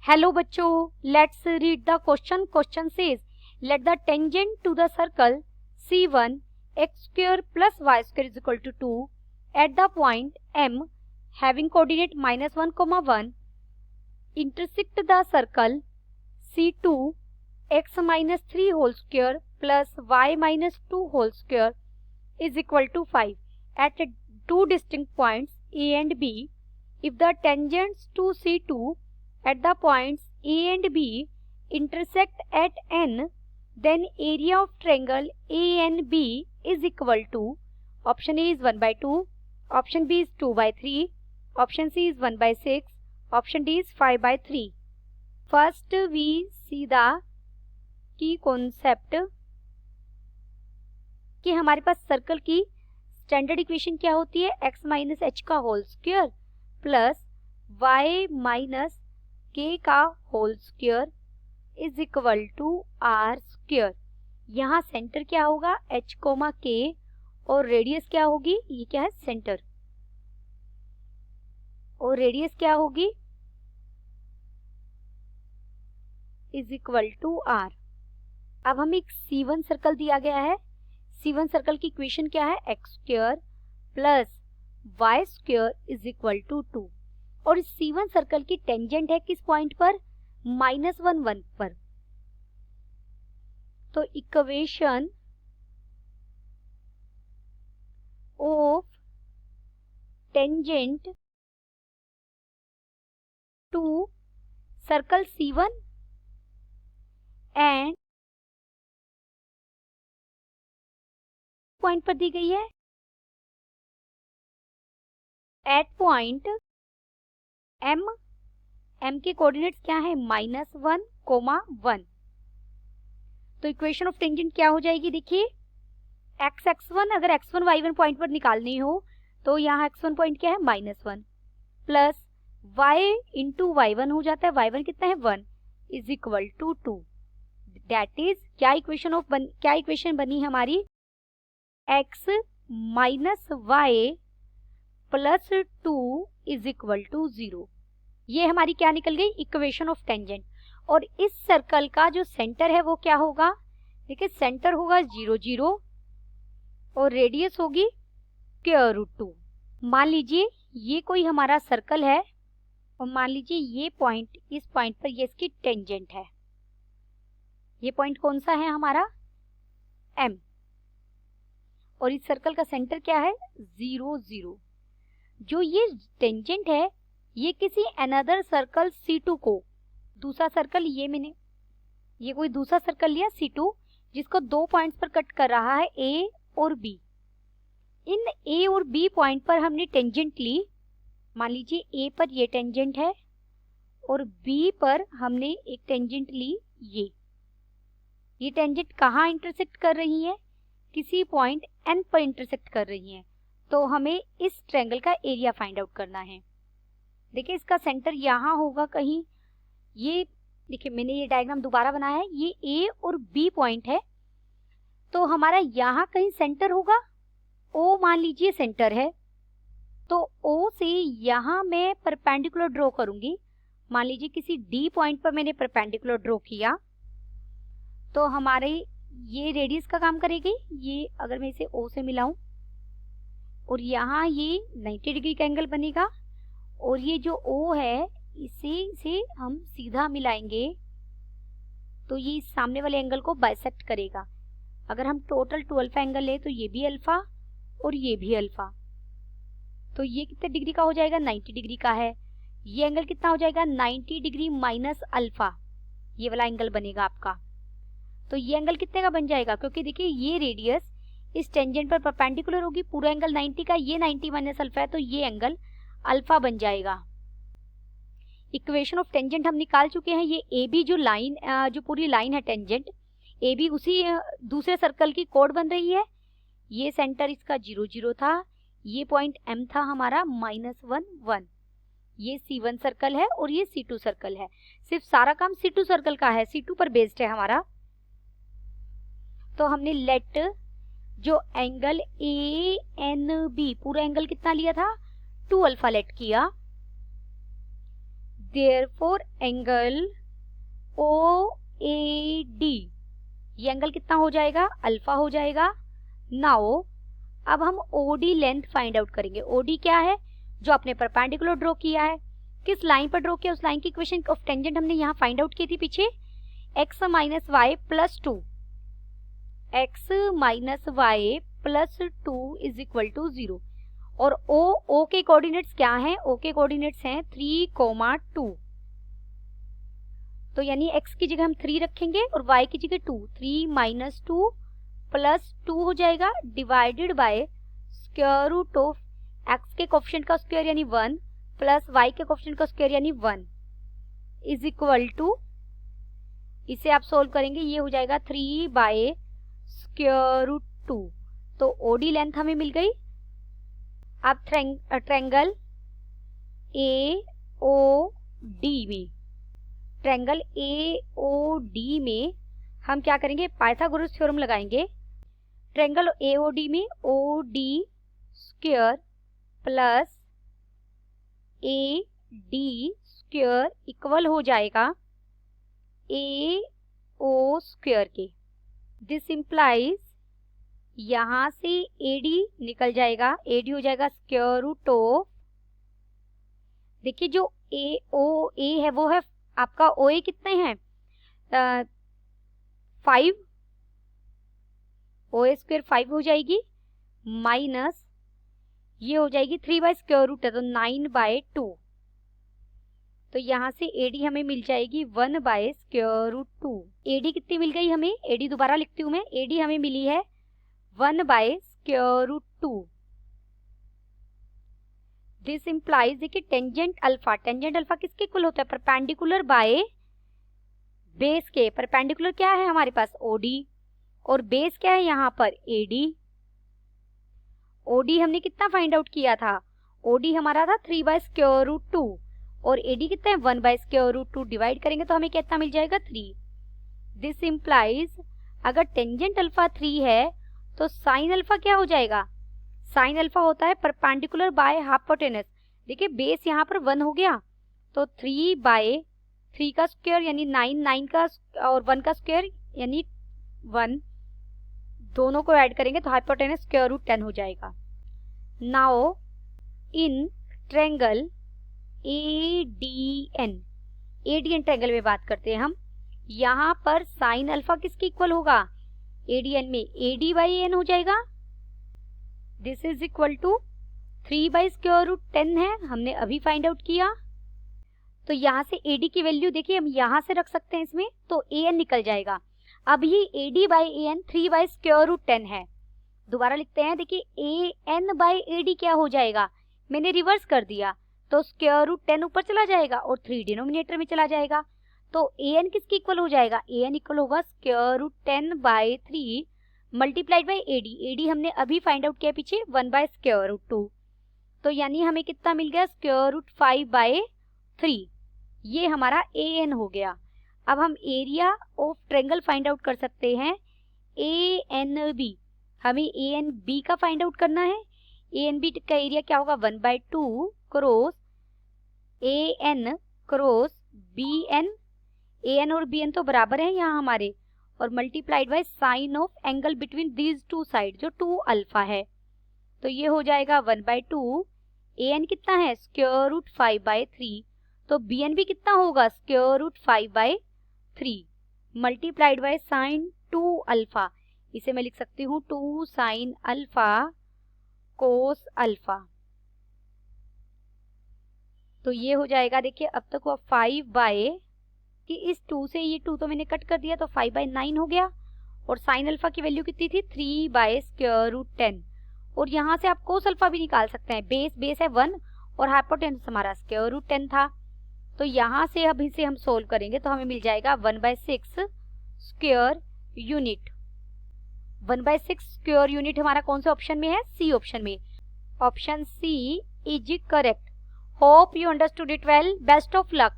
Hello बच्चों, let's read the question. Question says let the tangent to the circle C1 x square plus y square is equal to 2 at the point M having coordinate -1, 1 intersect the circle C2 x minus 3 whole square plus y minus 2 whole square is equal to 5 at two distinct points A and B. If the tangents to C2 at the points A and B intersect at N, then area of triangle ANB is equal to option A is 1/2, option B is 2/3, option C is 1/6, option D is 5/3. First we see the key concept कि हमारे पास circle की standard equation क्या होती है, x minus h का whole square plus y minus k का whole square is equal to r square. यहाँ सेंटर क्या होगा, h कोमा के, और रेडियस क्या होगी, ये क्या है सेंटर, और रेडियस क्या होगी इज इक्वल टू आर. अब हमें एक C1 सर्कल दिया गया है. C1 सर्कल की इक्वेशन क्या है, x square plus y square is equal to 2. और इस C1 सर्कल की टेंजेंट है किस पॉइंट पर, -1, 1 पर. तो equation of tangent to circle C1 and point पर दी गई है एट पॉइंट M के कोऑर्डिनेट्स क्या है, -1, 1. तो इक्वेशन ऑफ टेंजेंट क्या हो जाएगी, देखिए x1, अगर x1 y1 पॉइंट पर निकालनी हो तो यहाँ x1 पॉइंट क्या है -1 प्लस y इंटू y1 हो जाता है, y1 कितना है 1 is equal to 2. That is क्या इक्वेशन बनी हमारी, x minus y plus 2 is equal to 0. ये हमारी क्या निकल गई, इक्वेशन ऑफ टेंजेंट. और इस सर्कल का जो सेंटर है वो क्या होगा, देखिए सेंटर होगा 0, 0 और रेडियस होगी स्क्वायर रूट 2. मान लीजिए ये कोई हमारा सर्कल है और मान लीजिए ये पॉइंट, इस पॉइंट पर ये इसकी टेंजेंट है. ये पॉइंट कौन सा है हमारा, M. और इस सर्कल का सेंटर क्या है 0, 0. जो ये टेंजेंट है ये किसी अनदर सर्कल C2 को, दूसरा सर्कल ये कोई दूसरा सर्कल लिया C2 जिसको 2 पॉइंट्स पर कट कर रहा है A और B. इन A और B पॉइंट पर हमने टेंजेंट ली. मान लीजिए A पर ये टेंजेंट है और B पर हमने एक टेंजेंट ली. ये टेंजेंट कहाँ इंटरसेक्ट कर रही है, किसी पॉइंट N पर इंटरसेक्ट कर रही है. तो हमें इस ट्रायंगल का एरिया फाइंड आउट करना है. देखिए इसका सेंटर यहाँ होगा कहीं. ये देखिए मैंने ये डायग्राम दोबारा बनाया है, ये A और B पॉइंट है तो हमारा यहाँ कहीं सेंटर होगा. O मान लीजिए सेंटर है तो O से यहाँ मैं परपेंडिकुलर ड्रॉ करूंगी. मान लीजिए किसी D पॉइंट पर मैंने परपेंडिकुलर ड्रॉ किया तो हमारे ये रेडियस का काम करेगी. ये अगर मैं इसे O से मिलाऊं और यहाँ ये 90 डिग्री का एंगल बनेगा और ये जो O है इसे हम सीधा मिलाएंगे तो ये इस सामने वाले एंगल को बाइसेक्ट करेगा. अगर हम टोटल 2 अल्फा एंगल ले तो ये भी अल्फा और ये भी अल्फा. तो ये कितने डिग्री का हो जाएगा, 90 डिग्री का है. ये एंगल कितना हो जाएगा, 90 डिग्री माइनस अल्फा, ये वाला एंगल बनेगा आपका. तो ये एंगल कितने का बन जाएगा, क्योंकि देखिए ये रेडियस इस टेंजेंट पर परपेंडिकुलर होगी. पूरा एंगल 90 का, ये 90 माइनस अल्फा है तो ये एंगल अल्फा बन जाएगा. इक्वेशन ऑफ टेंजेंट हम निकाल चुके हैं. ये ए बी जो लाइन, जो पूरी लाइन है टेंजेंट ए बी, उसी दूसरे सर्कल की कोड बन रही है. ये सेंटर इसका 0, 0 था. ये पॉइंट M था हमारा -1, 1. ये C1 सर्कल है और ये C2 सर्कल है. सिर्फ सारा काम C2 सर्कल का है, C2 पर बेस्ड है हमारा. तो हमने लेट जो एंगल ANB, पूरा एंगल कितना लिया था 2 अल्फा लेट किया. देयरफॉर एंगल OAD, ये एंगल कितना हो जाएगा, अल्फा हो जाएगा। नाउ अब हम OD लेंथ फाइंड आउट करेंगे। OD क्या है, जो आपने परपेंडिकुलर ड्रॉ किया है, किस लाइन पर ड्रॉ किया, उस लाइन की इक्वेशन ऑफ टेंजेंट हमने यहाँ फाइंड आउट की थी पीछे, x minus y plus 2, x minus y plus 2 is equal to 0। और O के कोऑर्डिनेट्स क्या हैं, O के कोऑर्डिनेट्स हैं 3, 2। तो यानी x की जगह हम 3 रखेंगे और y की जगह 2, 3 माइनस 2 प्लस 2 हो जाएगा, divided by square root of x के कोएफिशिएंट का स्क्वायर यानी 1 प्लस y के कोएफिशिएंट का स्क्वायर यानी 1 इज इक्वल टू, इसे आप सोल्व करेंगे, ये हो जाएगा 3 बाय स्क्वायर रूट 2। तो OD लेंथ हमें मिल गई। अब ट्रायंगल AOD में, ट्रायंगल AOD में हम क्या करेंगे, पाइथागोरस थ्योरम लगाएंगे। ट्रायंगल AOD में OD square plus AD square equal हो जाएगा AO स्क्वायर के। दिस इंप्लाइज, यहां से AD निकल जाएगा, AD हो जाएगा स्क्वायर रूट ऑफ, देखिए जो AOA है वो है आपका OA कितने हैं, 5, OA स्क्वायर 5 हो जाएगी, माइनस ये हो जाएगी 3 बाय स्क्वायर रूट है तो 9 बाय 2। तो यहाँ से AD हमें मिल जाएगी 1 बाय स्क्वायर रूट 2। AD कितनी मिल गई हमें, AD दोबारा लिखती हूँ मैं, AD हमें मिली है 1 by square root 2। This implies, देखिए टेंजेंट अल्फा, टेंजेंट अल्फा किसके इक्वल होता है, परपेंडिकुलर बाय बेस के। परपेंडिकुलर क्या है हमारे पास OD और बेस क्या है यहाँ पर AD। OD हमने कितना फाइंड आउट किया था, OD हमारा था 3 बाय स्क्वायर रूट 2 और AD कितना है 1 बाय स्क्वायर रूट 2, डिवाइड करेंगे तो हमें कितना मिल जाएगा 3। दिस इंप्लाइज, अगर टेंजेंट अल्फा 3 है तो साइन अल्फा क्या हो जाएगा, साइन अल्फा होता है परपेंडिकुलर बाय हाइपोटेनस। देखिए बेस यहाँ पर 1 हो गया तो 3 बाय 3 का स्क्वायर यानी 9, 9 का और 1 का स्क्वायर यानी 1, दोनों को ऐड करेंगे तो हाइपोटेनस स्क्वायर रूट 10 हो जाएगा। Now in triangle ADN, ADN triangle में बात करते हैं हम, यहाँ पर साइन अल्फा किसके इक्वल होगा, ADN में AD बाई AN हो जाएगा। This is equal to 3 by square root 10 है, हमने अभी फाइंड आउट किया। तो यहाँ से AD की वैल्यू देखिए हम यहाँ से रख सकते हैं इसमें, तो AN निकल जाएगा। अब ये AD by AN 3 by square root 10 है, दोबारा लिखते हैं, देखिए AN बाई AD क्या हो जाएगा, मैंने रिवर्स कर दिया तो स्क्वायर रूट 10 ऊपर चला जाएगा और 3 डिनोमिनेटर में चला जाएगा। तो AN किसके इक्वल हो जाएगा, AN इक्वल होगा square root 10 by 3 multiplied by AD। AD हमने अभी फाइंड आउट किया पीछे 1 बाय स्क्वायर रूट 2, तो यानी हमें कितना मिल गया स्क्वायर रूट 5 बाय 3, ये हमारा AN हो गया। अब हम area of triangle find out कर सकते हैं ANB, हमें ANB का फाइंड आउट करना है। ANB का एरिया क्या होगा 1 by 2 cross AN cross BN, AN और BN तो बराबर है यहाँ हमारे, और multiplied by sign of angle between these two side जो 2 अल्फा है, तो ये हो जाएगा 1 बाय 2, AN कितना है स्क्वायर रूट 5 बाय 3, तो BN भी कितना होगा square root 5 by 3 multiplied by sine 2 alpha, इसे मैं लिख सकती हूँ 2 साइन अल्फा कोस अल्फा। तो ये हो जाएगा, देखिए अब तक वो 5 बाय, कि इस 2 से ये 2 तो मैंने कट कर दिया तो 5 बाय 9 हो गया, और साइन अल्फा की वैल्यू कितनी थी 3 बाय स्क्वायर रूट 10, और यहाँ से आप कोस अल्फा भी निकाल सकते हैं, बेस है 1 और हाइपोटेनस हमारा स्क्वायर रूट 10 था, तो यहाँ से अब इसे हम सोल्व करेंगे तो हमें मिल जाएगा 1 by 6 square unit. 1 by 6 square unit हमारा कौन से ऑप्शन में है, सी ऑप्शन में। Option C is correct. Hope you understood it well, best of luck.